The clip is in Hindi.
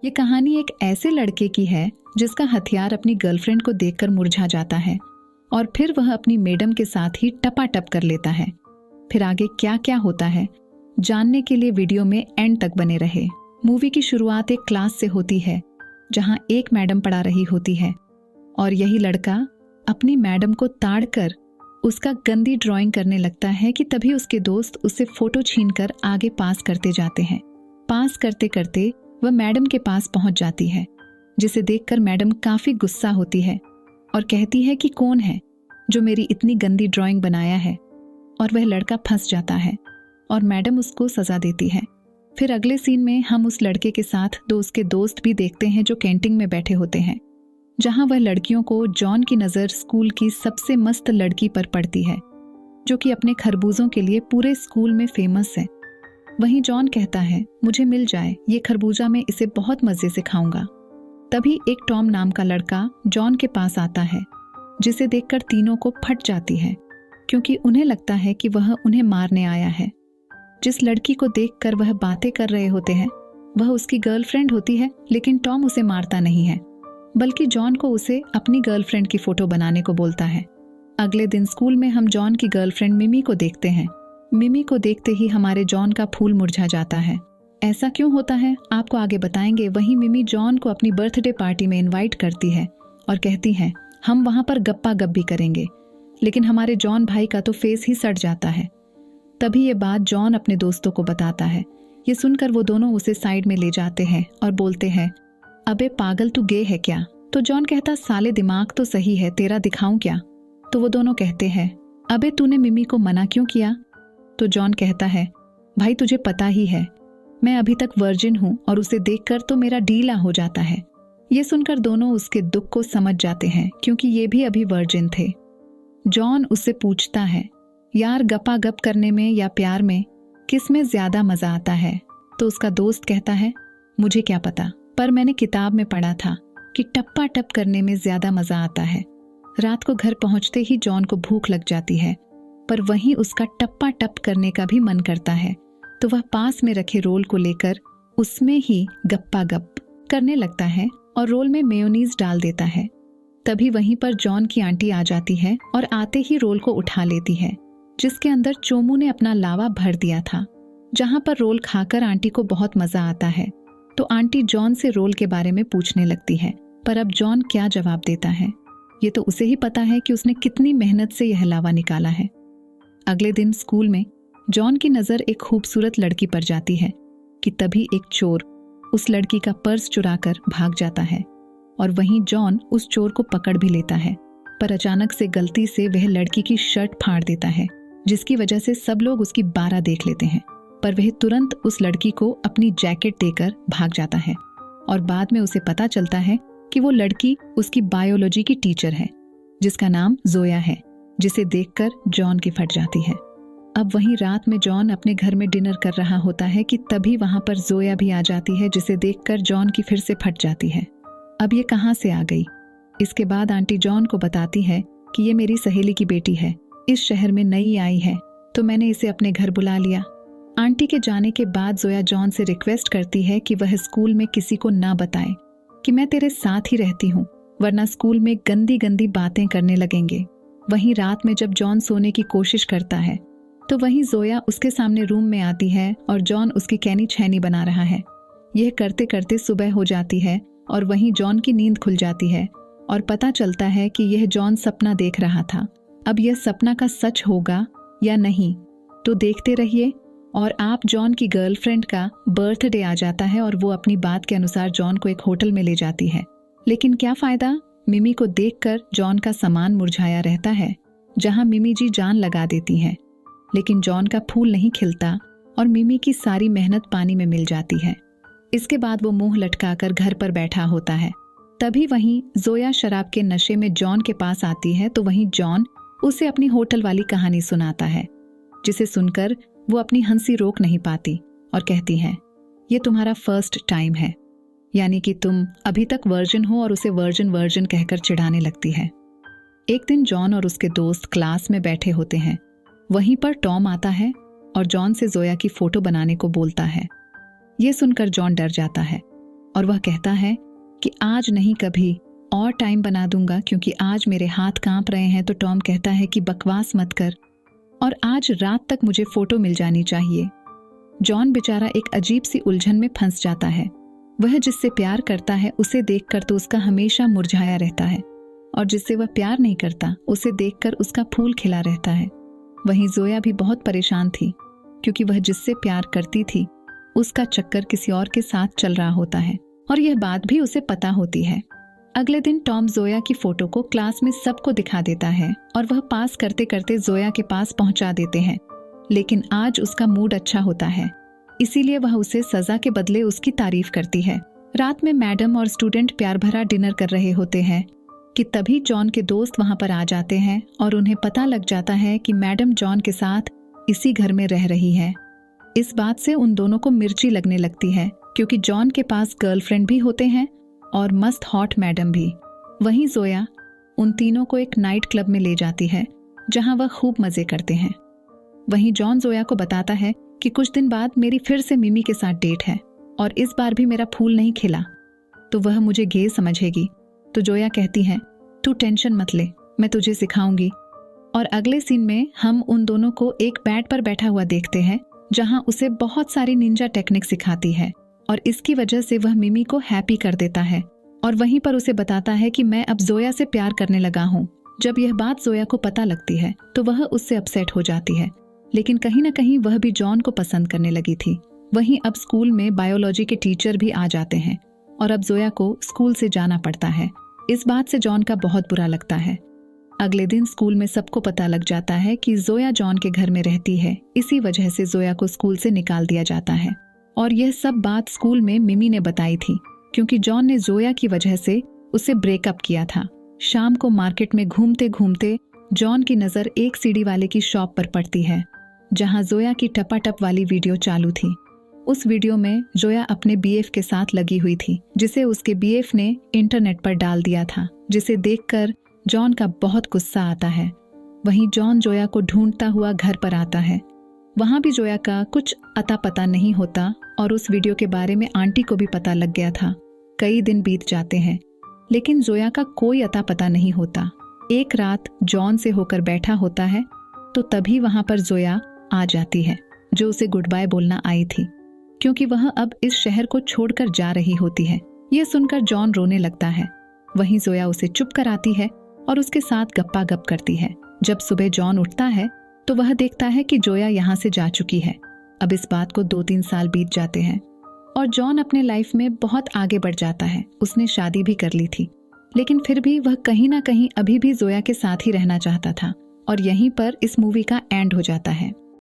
ये कहानी एक ऐसे लड़के की है जिसका हथियार अपनी गर्लफ्रेंड को देखकर मुरझा जाता है और फिर वह अपनी मैडम के साथ ही टपाटप कर लेता है। फिर आगे क्या क्या होता है जानने के लिए वीडियो में एंड तक बने रहे। मूवी की शुरुआत एक क्लास से होती है जहां एक मैडम पढ़ा रही होती है और यही लड़का अपनी मैडम को ताड़कर उसका गंदी ड्राइंग करने लगता है कि तभी उसके दोस्त उससे फोटो छीनकर आगे पास करते जाते हैं। पास करते करते वह मैडम के पास पहुंच जाती है, जिसे देखकर मैडम काफी गुस्सा होती है और कहती है कि कौन है जो मेरी इतनी गंदी ड्राइंग बनाया है, और वह लड़का फंस जाता है और मैडम उसको सजा देती है। फिर अगले सीन में हम उस लड़के के साथ दो उसके दोस्त भी देखते हैं जो कैंटीन में बैठे होते हैं, जहां वह लड़कियों को जॉन की नज़र स्कूल की सबसे मस्त लड़की पर पड़ती है जो कि अपने खरबूजों के लिए पूरे स्कूल में फेमस है। वहीं जॉन कहता है मुझे मिल जाए ये खरबूजा, मैं इसे बहुत मजे से खाऊंगा। तभी एक टॉम नाम का लड़का जॉन के पास आता है, जिसे देखकर तीनों को फट जाती है क्योंकि उन्हें लगता है कि वह उन्हें मारने आया है। जिस लड़की को देखकर वह बातें कर रहे होते हैं वह उसकी गर्लफ्रेंड होती है, लेकिन टॉम उसे मारता नहीं है बल्कि जॉन को उसे अपनी गर्लफ्रेंड की फोटो बनाने को बोलता है। अगले दिन स्कूल में हम जॉन की गर्लफ्रेंड मिमी को देखते हैं। मिमी को देखते ही हमारे जॉन का फूल मुरझा जाता है। ऐसा क्यों होता है आपको आगे बताएंगे। वहीं मिमी जॉन को अपनी बर्थडे पार्टी में इनवाइट करती है और कहती है हम वहां पर गप्पा गप्पी करेंगे, लेकिन हमारे जॉन भाई का तो फेस ही सड़ जाता है। तभी ये बात जॉन अपने दोस्तों को बताता है। ये सुनकर वो दोनों उसे साइड में ले जाते हैं और बोलते हैं अबे पागल तू गे है क्या। तो जॉन कहता साले दिमाग तो सही है, तेरा दिखाऊं क्या। तो वो दोनों कहते हैं अबे तूने मिमी को मना क्यों किया। तो जॉन कहता है भाई तुझे पता ही है मैं अभी तक वर्जिन हूं और उसे देखकर तो मेरा डीला हो जाता है। ये सुनकर दोनों उसके दुख को समझ जाते हैं क्योंकि ये भी अभी वर्जिन थे। जॉन उससे पूछता है यार गपा गप करने में या प्यार में किस में ज्यादा मजा आता है। तो उसका दोस्त कहता है मुझे क्या पता, पर मैंने किताब में पढ़ा था कि टप्पा टप करने में ज्यादा मजा आता है। रात को घर पहुंचते ही जॉन को भूख लग जाती है, पर वहीं उसका टप्पा टप करने का भी मन करता है। तो वह पास में रखे रोल को लेकर उसमें ही गप्पा गप करने लगता है और रोल में मेयोनीज डाल देता है। तभी वहीं पर जॉन की आंटी आ जाती है और आते ही रोल को उठा लेती है, जिसके अंदर चोमू ने अपना लावा भर दिया था। जहां पर रोल खाकर आंटी को बहुत मजा आता है, तो आंटी जॉन से रोल के बारे में पूछने लगती है, पर अब जॉन क्या जवाब देता है ये तो उसे ही पता है कि उसने कितनी मेहनत से यह लावा निकाला है। अगले दिन स्कूल में जॉन की नजर एक खूबसूरत लड़की पर जाती है कि तभी एक चोर उस लड़की का पर्स चुराकर भाग जाता है और वहीं जॉन उस चोर को पकड़ भी लेता है, पर अचानक से गलती से वह लड़की की शर्ट फाड़ देता है, जिसकी वजह से सब लोग उसकी बारह देख लेते हैं। पर वह तुरंत उस लड़की को अपनी जैकेट देकर भाग जाता है और बाद में उसे पता चलता है कि वो लड़की उसकी बायोलॉजी की टीचर है, जिसका नाम जोया है, जिसे देखकर जॉन की फट जाती है। अब वहीं रात में जॉन अपने घर में डिनर कर रहा होता है कि तभी वहां पर जोया भी आ जाती है, जिसे देखकर जॉन की फिर से फट जाती है। अब ये कहां से आ गई। इसके बाद आंटी जॉन को बताती है कि ये मेरी सहेली की बेटी है, इस शहर में नई आई है, तो मैंने इसे अपने घर बुला लिया। आंटी के जाने के बाद जोया जॉन से रिक्वेस्ट करती है कि वह स्कूल में किसी को ना बताए कि मैं तेरे साथ ही रहती हूँ, वरना स्कूल में गंदी गंदी बातें करने लगेंगे। वहीं रात में जब जॉन सोने की कोशिश करता है तो वहीं जोया उसके सामने रूम में आती है और जॉन उसकी कैनी छैनी बना रहा है। यह करते करते सुबह हो जाती है और वहीं जॉन की नींद खुल जाती है और पता चलता है कि यह जॉन सपना देख रहा था। अब यह सपना का सच होगा या नहीं तो देखते रहिए। और आप जॉन की गर्लफ्रेंड का बर्थडे आ जाता है और वो अपनी बात के अनुसार जॉन को एक होटल में ले जाती है, लेकिन क्या फायदा, मिमी को देखकर जॉन का सामान मुरझाया रहता है, जहां मिमी जी जान लगा देती हैं, लेकिन जॉन का फूल नहीं खिलता और मिमी की सारी मेहनत पानी में मिल जाती है। इसके बाद वो मुंह लटकाकर घर पर बैठा होता है। तभी वहीं जोया शराब के नशे में जॉन के पास आती है, तो वहीं जॉन उसे अपनी होटल वाली कहानी सुनाता है, जिसे सुनकर वो अपनी हंसी रोक नहीं पाती और कहती है ये तुम्हारा फर्स्ट टाइम है, यानी कि तुम अभी तक वर्जिन हो, और उसे वर्जिन वर्जिन कहकर चिढ़ाने लगती है। एक दिन जॉन और उसके दोस्त क्लास में बैठे होते हैं। वहीं पर टॉम आता है और जॉन से जोया की फोटो बनाने को बोलता है। ये सुनकर जॉन डर जाता है और वह कहता है कि आज नहीं कभी और टाइम बना दूंगा क्योंकि आज मेरे हाथ कांप रहे हैं। तो टॉम कहता है कि बकवास मत कर और आज रात तक मुझे फोटो मिल जानी चाहिए। जॉन बेचारा एक अजीब सी उलझन में फंस जाता है। वह जिससे प्यार करता है उसे देखकर तो उसका हमेशा मुरझाया रहता है और जिससे वह प्यार नहीं करता उसे देखकर उसका फूल खिला रहता है। वहीं जोया भी बहुत परेशान थी क्योंकि वह जिससे प्यार करती थी उसका चक्कर किसी और के साथ चल रहा होता है और यह बात भी उसे पता होती है। अगले दिन टॉम जोया की फोटो को क्लास में सबको दिखा देता है और वह पास करते करते जोया के पास पहुंचा देते हैं। लेकिन आज उसका मूड अच्छा होता है, इसीलिए वह उसे सजा के बदले उसकी तारीफ करती है। रात में मैडम और स्टूडेंट प्यार भरा डिनर कर रहे होते हैं कि तभी जॉन के दोस्त वहां पर आ जाते हैं और उन्हें पता लग जाता है कि मैडम जॉन के साथ इसी घर में रह रही है। इस बात से उन दोनों को मिर्ची लगने लगती है क्योंकि जॉन के पास गर्लफ्रेंड भी होते हैं और मस्त हॉट मैडम भी। वहीं जोया उन तीनों को एक नाइट क्लब में ले जाती है जहां वह खूब मजे करते हैं। वहीं जॉन जोया को बताता है कि कुछ दिन बाद मेरी फिर से मिमी के साथ डेट है और इस बार भी मेरा फूल नहीं खिला तो वह मुझे गे समझेगी। तो जोया कहती है तू टेंशन मत ले, मैं तुझे सिखाऊंगी। और अगले सीन में हम उन दोनों को एक बेड पर बैठा हुआ देखते हैं जहां उसे बहुत सारी निंजा टेक्निक सिखाती है और इसकी वजह से वह मिमी को हैप्पी कर देता है और वहीं पर उसे बताता है कि मैं अब जोया से प्यार करने लगा हूँ। जब यह बात जोया को पता लगती है तो वह उससे अपसेट हो जाती है, लेकिन कहीं ना कहीं वह भी जॉन को पसंद करने लगी थी। वहीं अब स्कूल में बायोलॉजी के टीचर भी आ जाते हैं और अब जोया को स्कूल से जाना पड़ता है। इस बात से जॉन का बहुत बुरा लगता है। अगले दिन स्कूल में सबको पता लग जाता है कि जोया जॉन के घर में रहती है। इसी वजह से जोया को स्कूल से निकाल दिया जाता है और यह सब बात स्कूल में मिमी ने बताई थी क्योंकि जॉन ने जोया की वजह से उसे ब्रेकअप किया था। शाम को मार्केट में घूमते घूमते जॉन की नजर एक सीडी वाले की शॉप पर पड़ती है जहां जोया की टपाटप वाली वीडियो चालू थी। उस वीडियो में जोया अपने बीएफ के साथ लगी हुई थी जिसे उसके बीएफ ने इंटरनेट पर डाल दिया था, जिसे देखकर जॉन का बहुत गुस्सा आता है। वहीं जॉन जोया को ढूंढता हुआ घर पर आता है। वहां भी जोया का कुछ अता पता नहीं होता और उस वीडियो के बारे में आंटी को भी पता लग गया था। कई दिन बीत जाते हैं लेकिन जोया का कोई अता पता नहीं होता। एक रात जॉन से होकर बैठा होता है तो तभी वहां पर जोया आ जाती है जो उसे गुड बाय बोलना आई थी क्योंकि वह अब इस शहर को छोड़कर जा रही होती है। यह सुनकर जॉन रोने लगता है। वहीं जोया उसे चुप कराती है और उसके साथ गप्पा गप करती है। जब सुबह जॉन उठता है तो वह देखता है कि जोया यहाँ से जा चुकी है। अब इस बात को 2-3 साल बीत जाते हैं और जॉन अपने लाइफ में बहुत आगे बढ़ जाता है। उसने शादी भी कर ली थी लेकिन फिर भी वह कहीं ना कहीं अभी भी जोया के साथ ही रहना चाहता था और यहीं पर इस मूवी का एंड हो जाता है।